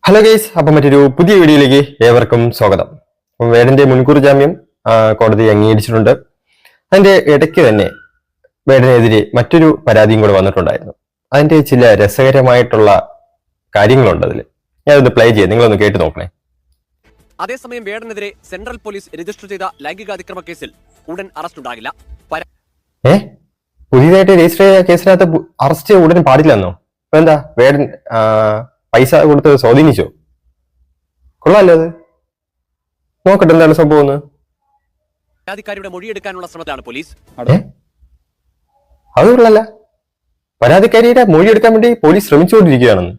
Hello guys, അപ്പം മറ്റൊരു പുതിയ വീഡിയോയിലേക്ക് ഏവർക്കും സ്വാഗതം. അപ്പം വേടന്റെ മുൻകൂർ ജാമ്യം കോടതി അംഗീകരിച്ചിട്ടുണ്ട്. അതിന്റെ ഇടയ്ക്ക് തന്നെ വേടനെതിരെ മറ്റൊരു പരാതിയും കൂടെ വന്നിട്ടുണ്ടായിരുന്നു. അതിന്റെ ചില രസകരമായിട്ടുള്ള കാര്യങ്ങളുണ്ട് അതിൽ. ഞാനൊന്ന് പ്ലേ ചെയ്യാം, നിങ്ങളൊന്ന് കേട്ട് നോക്കണേ. അതേസമയം വേടനെതിരെ സെൻട്രൽ പോലീസ് രജിസ്റ്റർ ചെയ്ത ലൈംഗികാതിക്രമ കേസിൽ ഉടൻ അറസ്റ്റ് ഉണ്ടാകില്ല. പുതിയതായിട്ട് രജിസ്റ്റർ ചെയ്ത കേസിനകത്ത് അറസ്റ്റ് ഉടൻ പാടില്ലെന്നോ? ഇപ്പൊ എന്താ വേടൻ പൈസ കൊടുത്ത് സ്വാധീനിച്ചോ? കൊള്ളാല്ലോ അത്. നോക്കട്ടെ എന്താണ് സംഭവം. പരാതിക്കാരിയുടെ മൊഴിയെടുക്കാനുള്ള ശ്രമത്തിലാണ് പോലീസ്. അത് കൊള്ളല്ല. പരാതിക്കാരിയുടെ മൊഴിയെടുക്കാൻ വേണ്ടി പോലീസ് ശ്രമിച്ചുകൊണ്ടിരിക്കുകയാണെന്ന്.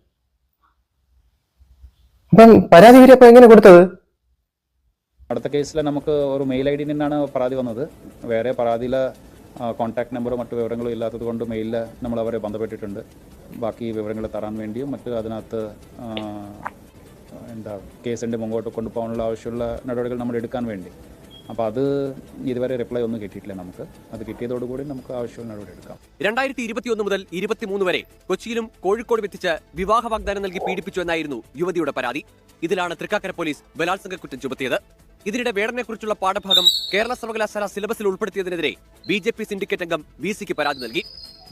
അപ്പം പരാതിക്കാരി അപ്പൊ എങ്ങനെ കൊടുത്തത്? അടുത്ത കേസിൽ നമുക്ക് ഒരു മെയിൽ ഐ ഡി നിന്നാണ് പരാതി വന്നത്. വേറെ പരാതിയിലെ കോൺടാക്ട് നമ്പറോ മറ്റു വിവരങ്ങളോ ഇല്ലാത്തത് കൊണ്ട് മെയിലിൽ നമ്മൾ അവരെ ബന്ധപ്പെട്ടിട്ടുണ്ട്. ബാക്കി വിവരങ്ങൾ തരാൻ വേണ്ടിയും മറ്റ് അതിനകത്ത് കേസിൻ്റെ മുമ്പോട്ട് കൊണ്ടുപോകാനുള്ള ആവശ്യമുള്ള നടപടികൾ നമ്മൾ എടുക്കാൻ വേണ്ടി. അപ്പോൾ അത് ഇതുവരെ റിപ്ലൈ ഒന്നും കിട്ടിയിട്ടില്ല നമുക്ക്. അത് കിട്ടിയതോടുകൂടി നമുക്ക് ആവശ്യമുള്ള നടപടി എടുക്കാം. 2021 മുതൽ 23 വരെ കൊച്ചിയിലും കോഴിക്കോടും എത്തിച്ച് വിവാഹ വാഗ്ദാനം നൽകി പീഡിപ്പിച്ചു എന്നായിരുന്നു യുവതിയുടെ പരാതി. ഇതിലാണ് തൃക്കാക്കര പോലീസ് ബലാത്സംഗ കുറ്റം ചുമത്തിയത്. ഇതിനിടെ വേടനെ കുറിച്ചുള്ള പാഠഭാഗം കേരള സർവകലാശാല സിലബസിൽ ഉൾപ്പെടുത്തിയതിനെതിരെ BJP സിൻഡിക്കേറ്റ് അംഗം VCക്ക് പരാതി നൽകി.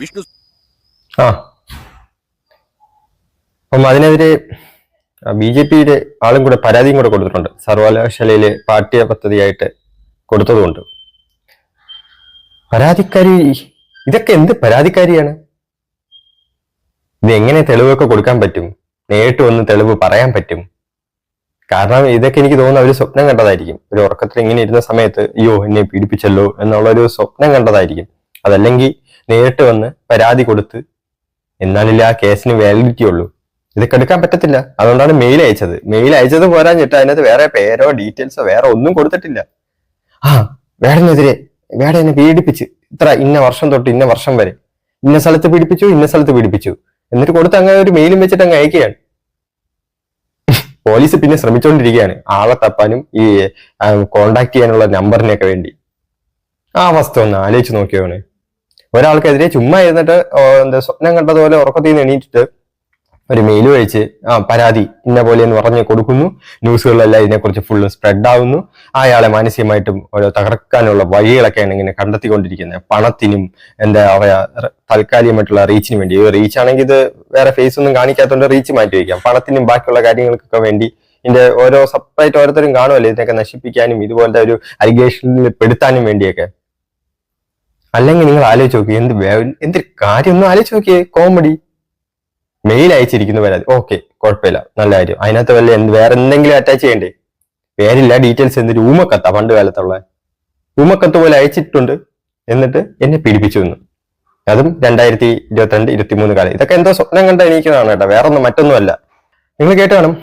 വിഷ്ണു അതിനെതിരെ BJPയുടെ ആളും കൂടെ പരാതിയും കൂടെ കൊടുത്തിട്ടുണ്ട്. സർവകലാശാലയിലെ പാഠ്യ പദ്ധതിയായിട്ട് കൊടുത്തതുകൊണ്ട്. പരാതിക്കാരി ഇതൊക്കെ എന്ത് പരാതിക്കാരിയാണ്? ഇത് എങ്ങനെ തെളിവൊക്കെ കൊടുക്കാൻ പറ്റും? നേരിട്ട് വന്ന് തെളിവ് പറയാൻ പറ്റും? കാരണം ഇതൊക്കെ എനിക്ക് തോന്നുന്നു അവര് സ്വപ്നം കണ്ടതായിരിക്കും. ഒരു ഉറക്കത്തിൽ ഇങ്ങനെ ഇരുന്ന സമയത്ത് അയ്യോ എന്നെ പീഡിപ്പിച്ചല്ലോ എന്നുള്ള ഒരു സ്വപ്നം കണ്ടതായിരിക്കും. അതല്ലെങ്കിൽ നേരിട്ട് വന്ന് പരാതി കൊടുത്ത് എന്നാലല്ലേ ആ കേസിന് വാലിഡിറ്റി ഉള്ളൂ. ഇതൊക്കെ എടുക്കാൻ പറ്റത്തില്ല. അതുകൊണ്ടാണ് മെയിൽ അയച്ചത്. മെയിൽ അയച്ചത് പോരാഞ്ഞിട്ട് അതിനകത്ത് വേറെ പേരോ ഡീറ്റെയിൽസോ വേറെ ഒന്നും കൊടുത്തിട്ടില്ല. വേടനെതിരെ വേട എന്നെ പീഡിപ്പിച്ച് ഇന്ന വർഷം തൊട്ട് ഇന്ന വർഷം വരെ ഇന്ന സ്ഥലത്ത് പീഡിപ്പിച്ചു എന്നിട്ട് കൊടുത്ത് അങ്ങനെ ഒരു മെയിലും വെച്ചിട്ട് അങ്ങ് അയക്കുകയാണ്. പോലീസ് പിന്നെ ശ്രമിച്ചുകൊണ്ടിരിക്കുകയാണ് ആളെ തപ്പാനും ഈ കോണ്ടാക്ട് ചെയ്യാനുള്ള നമ്പറിനൊക്കെ വേണ്ടി. ആ അവസ്ഥ ഒന്ന് ആലോചിച്ച് നോക്കിയാണ്. ഒരാൾക്കെതിരെ ചുമ്മാ ഇരുന്നിട്ട് സ്വപ്നം കണ്ടതുപോലെ ഉറക്കത്തിൽ നിന്ന് എണീറ്റിട്ട് ഒരു മെയിൽ അയച്ച് പരാതി ഇന്ന പോലെ എന്ന് പറഞ്ഞ് കൊടുക്കുന്നു. ന്യൂസുകളിലെല്ലാം ഇതിനെക്കുറിച്ച് ഫുള്ള് സ്പ്രെഡ് ആവുന്നു. അയാളെ മാനസികമായിട്ടും ഓരോ തകർക്കാനുള്ള വഴികളൊക്കെയാണ് ഇങ്ങനെ കണ്ടെത്തിക്കൊണ്ടിരിക്കുന്നത്. പണത്തിനും എന്താ പറയാ താൽക്കാലികമായിട്ടുള്ള റീച്ചിന് വേണ്ടി. റീച്ച് ആണെങ്കിൽ ഇത് വേറെ ഫേസ് ഒന്നും കാണിക്കാത്തതുകൊണ്ട് റീച്ച് മാറ്റി വയ്ക്കാം. പണത്തിനും ബാക്കിയുള്ള കാര്യങ്ങൾക്കൊക്കെ വേണ്ടി ഇതിന്റെ ഓരോ സെപ്പറേറ്റ് ഓരോരുത്തരും കാണുമല്ലോ ഇതിനൊക്കെ നശിപ്പിക്കാനും ഇതുപോലത്തെ ഒരു അലിഗേഷനിൽ പെടുത്താനും വേണ്ടിയൊക്കെ. അല്ലെങ്കിൽ നിങ്ങൾ ആലോചിച്ച് നോക്കി എന്തൊരു കാര്യം ഒന്നും ആലോചിച്ച് നോക്കിയേ. കോമഡി. മെയിൽ അയച്ചിരിക്കുന്ന പരാതി ഓക്കെ, കുഴപ്പമില്ല, നല്ല കാര്യം. അതിനകത്ത് വേറെ എന്തെങ്കിലും അറ്റാച്ച് ചെയ്യണ്ടേ? പേരില്ല, ഡീറ്റെയിൽസ് എന്ത് ഊമക്കത്താ പണ്ട് കാലത്തുള്ള ഊമക്കത്ത് പോലെ അയച്ചിട്ടുണ്ട്. എന്നിട്ട് എന്നെ പീഡിപ്പിച്ചു എന്ന്. അതും 2022-23 കാലം. ഇതൊക്കെ എന്തോ സ്വപ്നം കണ്ട എണീക്കുന്നതാണ് കേട്ടോ, വേറെ ഒന്നും മറ്റൊന്നുമല്ല. നിങ്ങൾ കേട്ട് കാണും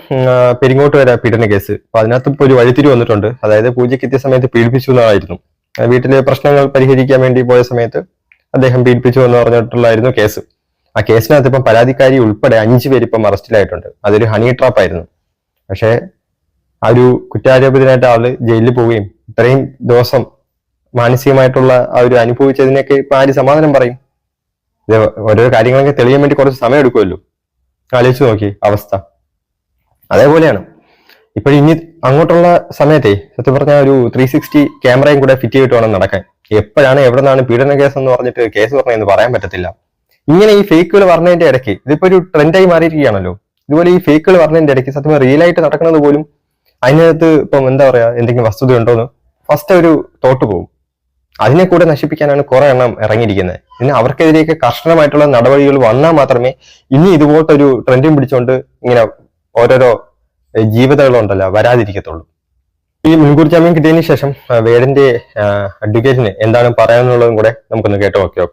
പെരിങ്ങോട്ട് വരെ പീഡന കേസ്. അപ്പൊ അതിനകത്ത് ഇപ്പൊ ഒരു വഴിത്തിരി വന്നിട്ടുണ്ട്. അതായത് പൂജയ്ക്ക് എത്തിയ സമയത്ത് പീഡിപ്പിച്ചു എന്നായിരുന്നു. വീട്ടിലെ പ്രശ്നങ്ങൾ പരിഹരിക്കാൻ വേണ്ടി പോയ സമയത്ത് അദ്ദേഹം പീഡിപ്പിച്ചു എന്ന് പറഞ്ഞിട്ടുള്ളായിരുന്നു കേസ്. ആ കേസിനകത്ത് ഇപ്പം പരാതിക്കാരി ഉൾപ്പെടെ 5 പേര് ഇപ്പം അറസ്റ്റിലായിട്ടുണ്ട്. അതൊരു ഹണി ട്രാപ്പ് ആയിരുന്നു. പക്ഷെ ആ ഒരു കുറ്റാരോപിതനായിട്ട് ആള് ജയിലിൽ പോവുകയും ഇത്രയും ദിവസം മാനസികമായിട്ടുള്ള ആ ഒരു അനുഭവിച്ചതിനൊക്കെ ഇപ്പൊ ആര് സമാധാനം പറയും? ഇത് ഓരോ കാര്യങ്ങളൊക്കെ തെളിയാൻ വേണ്ടി കുറച്ച് സമയം എടുക്കുമല്ലോ. ആലോചിച്ച് നോക്കി അവസ്ഥ. അതേപോലെയാണ് ഇനി അങ്ങോട്ടുള്ള സമയത്തെ സത്യം പറഞ്ഞാൽ ഒരു 360 ക്യാമറയും കൂടെ ഫിറ്റ് ചെയ്തിട്ട് വേണം നടക്കാൻ. എപ്പോഴാണ് എവിടെ നിന്നാണ് പീഡന കേസ് എന്ന് പറഞ്ഞിട്ട് കേസ് പറഞ്ഞതെന്ന് പറയാൻ പറ്റത്തില്ല. ഇങ്ങനെ ഈ ഫേക്കുകൾ പറഞ്ഞതിന്റെ ഇടയ്ക്ക് ഇതിപ്പോ ഒരു ട്രെൻഡായി മാറിയിരിക്കുകയാണല്ലോ. ഇതുപോലെ ഈ ഫേക്കുകൾ പറഞ്ഞതിന്റെ ഇടയ്ക്ക് സത്യം റിയൽ ആയിട്ട് നടക്കുന്നത് പോലും അതിനകത്ത് ഇപ്പം എന്താ പറയാ എന്തെങ്കിലും വസ്തുത ഉണ്ടോന്ന് ഫസ്റ്റ് ഒരു തോട്ട് പോകും. അതിനെ കൂടെ നശിപ്പിക്കാനാണ് കുറെ എണ്ണം ഇറങ്ങിയിരിക്കുന്നത്. ഇനി അവർക്കെതിരെയൊക്കെ കർശനമായിട്ടുള്ള നടപടികൾ വന്നാൽ മാത്രമേ ഇനി ഇതുപോലത്തെ ഒരു ട്രെൻഡും പിടിച്ചുകൊണ്ട് ഇങ്ങനെ ഓരോരോ ജീവിതങ്ങളുണ്ടല്ലോ വരാതിരിക്കത്തുള്ളൂ. ഈ മുൻകൂർ ജാമ്യം കിട്ടിയതിന് ശേഷം വേടന്റെ അഡ്വക്കേറ്റിന് എന്താണ് പറയാനുള്ളതും കൂടെ നമുക്കൊന്ന് കേട്ട് നോക്കാം.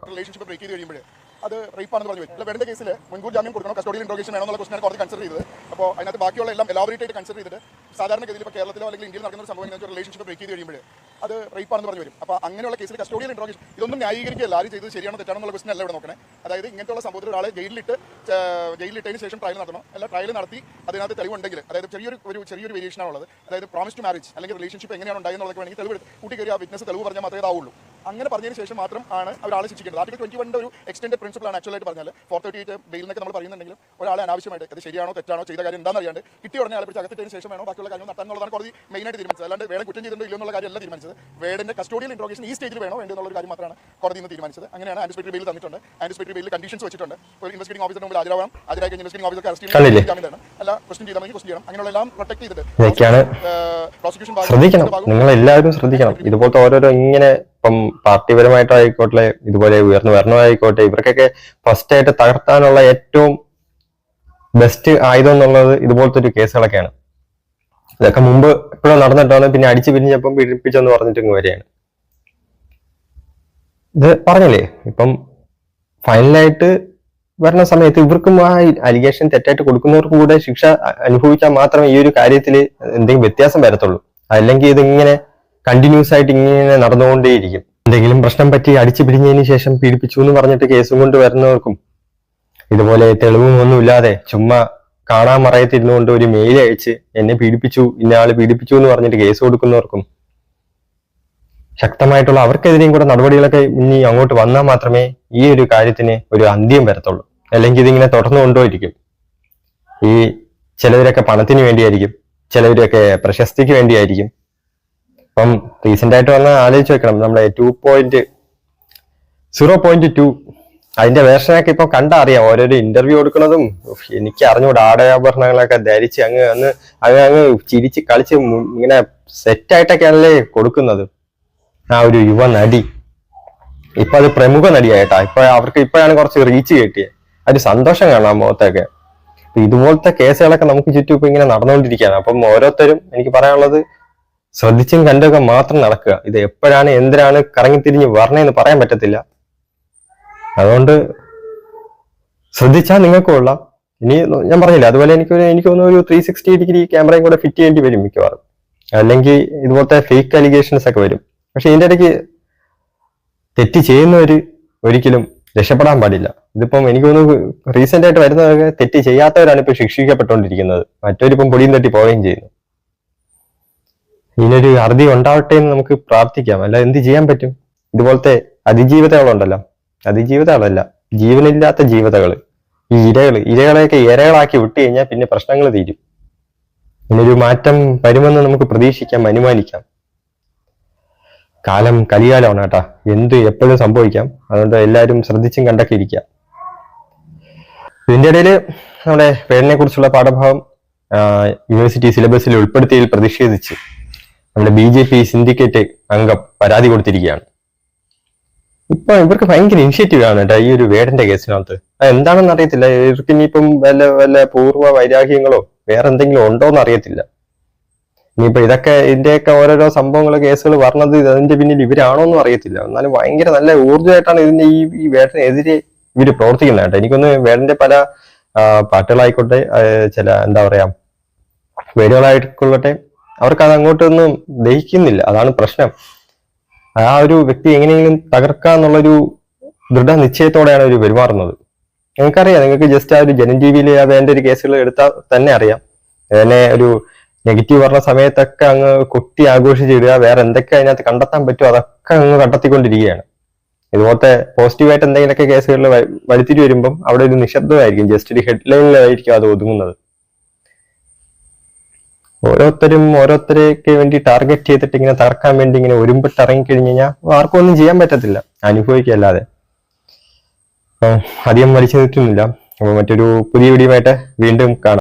അത് റേപ്പാണെന്ന് പറഞ്ഞു വെച്ചു. വേണ്ട കേസിൽ മുൻകൂർ ജാമ്യം കൊടുക്കണം, കസ്റ്റഡിയൽ ഇൻട്രോഗേഷൻ വേണമെന്നുള്ള ക്വസ്റ്റനാണ് കോടതി കൺസിഡർ ചെയ്തത്. അപ്പോൾ അതിനകത്ത് ബാക്കിയുള്ള എല്ലാം എലാബറേറ്റ് ആയിട്ട് കൺസിഡർ ചെയ്തിട്ട് സാധാരണഗതിയിൽ ഇപ്പോൾ കേരളത്തിലോ അല്ലെങ്കിൽ ഇന്ത്യയിൽ നടക്കുന്ന ഒരു സംഭവം എന്ന് വെച്ചാൽ റിലേഷൻഷിപ്പ് ബ്രേക്ക് ചെയ്ത് കഴിയുമ്പോൾ അത് റേപ്പാണെന്ന് പറഞ്ഞു വരും. അപ്പോൾ അങ്ങനെയുള്ള കേസിൽ കസ്റ്റോഡിയൽ ഇൻട്രോഗേഷൻ ഇതൊന്നും ന്യായീകരിക്കുകയല്ല, ആരും ചെയ്തത് ശരിയാണോ തെറ്റാണോ എന്നുള്ള ക്വസ്റ്റൻ അല്ല ഇവിടെ നോക്കണേ. അതായത് ഇങ്ങനത്തെ സംഭവത്തിൽ ഒരാളെ ജയിലിലിട്ടതിന് ശേഷം ട്രയൽ നടത്തണം, അല്ല ട്രയൽ നടത്തി അതിനകത്ത് തെളിവുണ്ടെങ്കിൽ, അതായത് ചെറിയൊരു വേരിയേഷൻ ആണുള്ളത്. അതായത് പ്രോമിസ് ടു മാരേജ് അല്ലെങ്കിൽ റിലേഷൻഷിപ്പ് എങ്ങനെയാണ് ഉണ്ടായെന്നുള്ളത് വേണമെങ്കിൽ തെളിവ് കൂട്ടി കയറി ആ വിറ്റ്നസ് തെളിവ് പറഞ്ഞാൽ മാത്രമേ ഇതാവുള്ളൂ. അങ്ങനെ പറഞ്ഞതിന് ശേഷം മാത്രം ആണ് ഒരാളെ ശിക്ഷിക്കേണ്ടത്. ആർട്ടിക്കൽ 21 ഒരു എക്സ്റ്റൻഡ് പ്രിൻസിപ്പിൾ ആണ് ആക്ച്വലായിട്ട് പറഞ്ഞാൽ. 438 ബെയിൽ എന്നൊക്കെ നമ്മൾ പറയുന്നുണ്ടെങ്കിലും ഒരാളെ അനാവശ്യമായിട്ട് അത് ശരിയാണോ തെറ്റാണോ ചെയ്ത കാര്യം എന്താണെന്ന് അറിയാണ്ട് കിട്ടിയ ഉടനെ ആളെ പിടിച്ച് അകത്തിട്ടതിന് ശേഷം വേണോ ബാക്കിയുള്ള കാര്യങ്ങൾ നടത്താനുള്ളതാണ് കോടതി മെയിനായിട്ട് തീരുമാനിച്ചത്. അല്ലാണ്ട് വേണം കുറ്റം ചെയ്തിട്ടുണ്ടോ ഇല്ലോ എന്നുള്ള കാര്യമല്ല തീരുമാനിച്ചത്. വേടന്റെ കസ്റ്റോഡിയൽ ഇൻട്രോഗേഷൻ ഈ സ്റ്റേജിൽ വേണോ വേണ്ടോ എന്നുള്ള കാര്യം മാത്രമാണ് കോടതി ഇന്ന് തീരുമാനിച്ചത്. അങ്ങനെയാണ് ആന്റിസിപ്പേറ്ററി ബെയിൽ തന്നിട്ടുണ്ട്. ആന്റിസിപ്പേറ്ററി ബെയിൽ കണ്ടീഷൻസ് വെച്ചിട്ടുണ്ട്. ഒരു ഇൻവെസ്റ്റിംഗ് ഓഫീസറിന് മുമ്പിൽ ഹാജരാവണം, ഹാജരായി കഴിഞ്ഞ ഇൻവെസ്റ്റിംഗ് ഓഫീസർക്ക് അറസ്റ്റ് ചെയ്യണം, അല്ല ക്വസ്റ്റൻ ചെയ്താൽ ക്വസ്റ്റൻ ചെയ്യണം. അങ്ങനെയുള്ള എല്ലാം പ്രൊട്ടക്ട് ചെയ്തിട്ട് പ്രോസിക്യൂഷൻ ശ്രദ്ധിക്കണം. നിങ്ങൾ എല്ലാവരും ശ്രദ്ധിക്കണം. ഇതുപോലത്തെ ഓരോരോ ഇങ്ങനെ ഇപ്പം പാർട്ടിപരമായിട്ടായിക്കോട്ടെ ഇതുപോലെ ഉയർന്നു വരണമായിക്കോട്ടെ ഇവർക്കൊക്കെ ഫസ്റ്റ് ആയിട്ട് തകർത്താനുള്ള ഏറ്റവും ബെസ്റ്റ് ആയുധം എന്നുള്ളത് ഇതുപോലത്തെ ഒരു കേസുകളൊക്കെയാണ്. ഇതൊക്കെ മുമ്പ് എപ്പോഴും നടന്നിട്ടാണ്, പിന്നെ അടിച്ചു പിരിഞ്ഞപ്പം പീഡിപ്പിച്ചെന്ന് പറഞ്ഞിട്ട് ഇങ്ങ് വരികയാണ്. ഇത് പറഞ്ഞില്ലേ, ഇപ്പം ഫൈനലായിട്ട് വരുന്ന സമയത്ത് ഇവർക്കും ആ അലിഗേഷൻ തെറ്റായിട്ട് കൊടുക്കുന്നവർക്കും കൂടെ ശിക്ഷ അനുഭവിച്ചാൽ മാത്രമേ ഈ ഒരു കാര്യത്തിൽ എന്തെങ്കിലും വ്യത്യാസം വരത്തുള്ളൂ. അല്ലെങ്കിൽ ഇതിങ്ങനെ കണ്ടിന്യൂസ് ആയിട്ട് ഇങ്ങനെ നടന്നുകൊണ്ടേയിരിക്കും. എന്തെങ്കിലും പ്രശ്നം പറ്റി അടിച്ചു പിരിഞ്ഞതിന് ശേഷം പീഡിപ്പിച്ചു എന്ന് പറഞ്ഞിട്ട് കേസും കൊണ്ട് വരുന്നവർക്കും ഇതുപോലെ തെളിവും ഒന്നുമില്ലാതെ ചുമ്മാ കാണാൻ മറയത്തിരുന്നുകൊണ്ട് ഒരു മെയിൽ അയച്ച് എന്നെ പീഡിപ്പിച്ചു, ഇന്നയാള് പീഡിപ്പിച്ചു എന്ന് പറഞ്ഞിട്ട് കേസ് കൊടുക്കുന്നവർക്കും ശക്തമായിട്ടുള്ള അവർക്കെതിരെയും കൂടെ നടപടികളൊക്കെ ഇനി അങ്ങോട്ട് വന്നാൽ മാത്രമേ ഈ ഒരു കാര്യത്തിന് ഒരു അന്ത്യം വരത്തുള്ളൂ. അല്ലെങ്കിൽ ഇതിങ്ങനെ തുടർന്നു കൊണ്ടുപോയിരിക്കും. ഈ ചിലവരൊക്കെ പണത്തിന് വേണ്ടിയായിരിക്കും, ചിലവരൊക്കെ പ്രശസ്തിക്ക് വേണ്ടിയായിരിക്കും. ഇപ്പം റീസെന്റ് ആയിട്ട് വന്ന ആലോചിച്ച് വെക്കണം, നമ്മുടെ 2.0.2 അതിന്റെ വേർഷനൊക്കെ ഇപ്പൊ കണ്ടറിയാം. ഓരോരോ ഇന്റർവ്യൂ കൊടുക്കുന്നതും എനിക്ക് അറിഞ്ഞുകൂടെ, ആടയാഭരണങ്ങളൊക്കെ ധരിച്ച് അങ്ങ് ചിരിച്ച് കളിച്ച് ഇങ്ങനെ സെറ്റായിട്ടൊക്കെയാണല്ലേ കൊടുക്കുന്നത്. ആ ഒരു യുവ നടി ഇപ്പൊ അത് പ്രമുഖ നടിയായിട്ടാ. ഇപ്പൊ അവർക്ക് ഇപ്പോഴാണ് കുറച്ച് റീച്ച് കിട്ടിയത്. ഒരു സന്തോഷം കാണാം മുഖത്തൊക്കെ. ഇതുപോലത്തെ കേസുകളൊക്കെ നമുക്ക് ചുറ്റും ഇപ്പൊ ഇങ്ങനെ നടന്നുകൊണ്ടിരിക്കുകയാണ്. അപ്പം ഓരോരുത്തരും എനിക്ക് പറയാനുള്ളത് ശ്രദ്ധിച്ചും കണ്ടൊക്കെ മാത്രം നടക്കുക. ഇത് എപ്പോഴാണ് എന്തിനാണ് കറങ്ങിത്തിരിഞ്ഞ് വരണേന്ന് പറയാൻ പറ്റത്തില്ല. അതുകൊണ്ട് ശ്രദ്ധിച്ചാൽ നിങ്ങൾക്ക് കൊള്ളാം. ഇനി ഞാൻ പറഞ്ഞില്ല, അതുപോലെ എനിക്ക് തോന്നുന്നു ഒരു 360 ഡിഗ്രി ക്യാമറയും കൂടെ ഫിറ്റ് ചെയ്യേണ്ടി വരും മിക്കവാറും. അല്ലെങ്കിൽ ഇതുപോലത്തെ ഫേക്ക് അലിഗേഷൻസ് ഒക്കെ വരും. പക്ഷെ ഇതിന്റെ ഇടയ്ക്ക് തെറ്റ് ചെയ്യുന്നവര് ഒരിക്കലും രക്ഷപ്പെടാൻ പാടില്ല. ഇതിപ്പം എനിക്ക് തോന്നുന്നു റീസെന്റ് ആയിട്ട് വരുന്നതൊക്കെ തെറ്റ് ചെയ്യാത്തവരാണ് ഇപ്പൊ ശിക്ഷിക്കപ്പെട്ടുകൊണ്ടിരിക്കുന്നത്. മറ്റവരിപ്പം പൊടിയും തട്ടി പോവുകയും ചെയ്യുന്നു. ഇതിനൊരു അറുതി ഉണ്ടാവട്ടെ എന്ന് നമുക്ക് പ്രാർത്ഥിക്കാം. അല്ല എന്ത് ചെയ്യാൻ പറ്റും? ഇതുപോലത്തെ അതിജീവിതകളുണ്ടല്ലോ, അതിജീവിതകളല്ല, ജീവനില്ലാത്ത ജീവിതകൾ, ഈ ഇരകളെയൊക്കെ ഇരകളാക്കി വിട്ടു കഴിഞ്ഞാൽ പിന്നെ പ്രശ്നങ്ങൾ തീരും. ഇതിനൊരു മാറ്റം വരുമെന്ന് നമുക്ക് പ്രതീക്ഷിക്കാം, അനുമാനിക്കാം. കാലം കലികാലമാണ് കേട്ടാ, എപ്പോഴും സംഭവിക്കാം. അതുകൊണ്ട് എല്ലാവരും ശ്രദ്ധിച്ചും കണ്ടൊക്കെ ഇരിക്കുക. ഇതിന്റെ ഇടയിൽ നമ്മുടെ പേരിനെ കുറിച്ചുള്ള പാഠഭാഗം യൂണിവേഴ്സിറ്റി സിലബസിൽ ഉൾപ്പെടുത്തിയതിൽ പ്രതിഷേധിച്ച് നമ്മുടെ BJP സിൻഡിക്കേറ്റ് അംഗം പരാതി കൊടുത്തിരിക്കുകയാണ്. ഇപ്പൊ ഇവർക്ക് ഭയങ്കര ഇനിഷ്യേറ്റീവ് ആണ് കേട്ടോ ഈ ഒരു വേടന്റെ കേസിനകത്ത്. എന്താണെന്ന് അറിയത്തില്ല. ഇവർക്ക് ഇനിയിപ്പം വല്ല പൂർവ്വ വൈരാഗ്യങ്ങളോ വേറെ എന്തെങ്കിലും ഉണ്ടോന്ന് അറിയത്തില്ല. ഇനിയിപ്പോ ഇതിന്റെയൊക്കെ ഓരോരോ സംഭവങ്ങൾ കേസുകൾ പറഞ്ഞത് അതിന്റെ പിന്നിൽ ഇവരാണോന്നും അറിയത്തില്ല. എന്നാലും ഭയങ്കര നല്ല ഊർജ്ജമായിട്ടാണ് ഇതിന്റെ ഈ വേടനെതിരെ ഇവര് പ്രവർത്തിക്കുന്നത് കേട്ടോ. എനിക്കൊന്ന് വേടന്റെ പല പാട്ടുകളായിക്കോട്ടെ, ചില എന്താ പറയാ വീഡിയോകളായിക്കൊള്ളട്ടെ, അവർക്ക് അത് അങ്ങോട്ടൊന്നും ദഹിക്കുന്നില്ല. അതാണ് പ്രശ്നം. ആ ഒരു വ്യക്തി എങ്ങനെയെങ്കിലും തകർക്കാന്നുള്ളൊരു ദൃഢനിശ്ചയത്തോടെയാണ് അവർ പെരുമാറുന്നത്. നിങ്ങൾക്കറിയാം, നിങ്ങൾക്ക് ജസ്റ്റ് ആ ഒരു ജനം ടിവിയിൽ വേണ്ട ഒരു കേസുകൾ എടുത്താൽ തന്നെ അറിയാം. അതിനെ ഒരു നെഗറ്റീവ് പറഞ്ഞ സമയത്തൊക്കെ അങ്ങ് കൊട്ടി ആഘോഷിച്ചിടുക, വേറെ എന്തൊക്കെ അതിനകത്ത് കണ്ടെത്താൻ പറ്റുമോ അതൊക്കെ അങ്ങ് കണ്ടെത്തിക്കൊണ്ടിരിക്കുകയാണ്. ഇതുപോലത്തെ പോസിറ്റീവായിട്ട് എന്തെങ്കിലുമൊക്കെ കേസുകളിൽ വരുത്തിട്ട് വരുമ്പം അവിടെ ഒരു നിശബ്ദമായിരിക്കും, ജസ്റ്റ് ഒരു ഹെഡ്ലൈനിലായിരിക്കും അത് ഒതുങ്ങുന്നത്. ഓരോരുത്തരെയൊക്കെ വേണ്ടി ടാർഗറ്റ് ചെയ്തിട്ട് ഇങ്ങനെ തകർക്കാൻ വേണ്ടി ഇങ്ങനെ ഒരുമ്പിട്ട് ഇറങ്ങിക്കഴിഞ്ഞു കഴിഞ്ഞാൽ ആർക്കും ഒന്നും ചെയ്യാൻ പറ്റത്തില്ല, അനുഭവിക്കല്ലാതെ. അധികം വലിച്ചു നിൽക്കുന്നില്ല. അപ്പൊ മറ്റൊരു പുതിയ വീഡിയോ ആയിട്ട് വീണ്ടും കാണാം.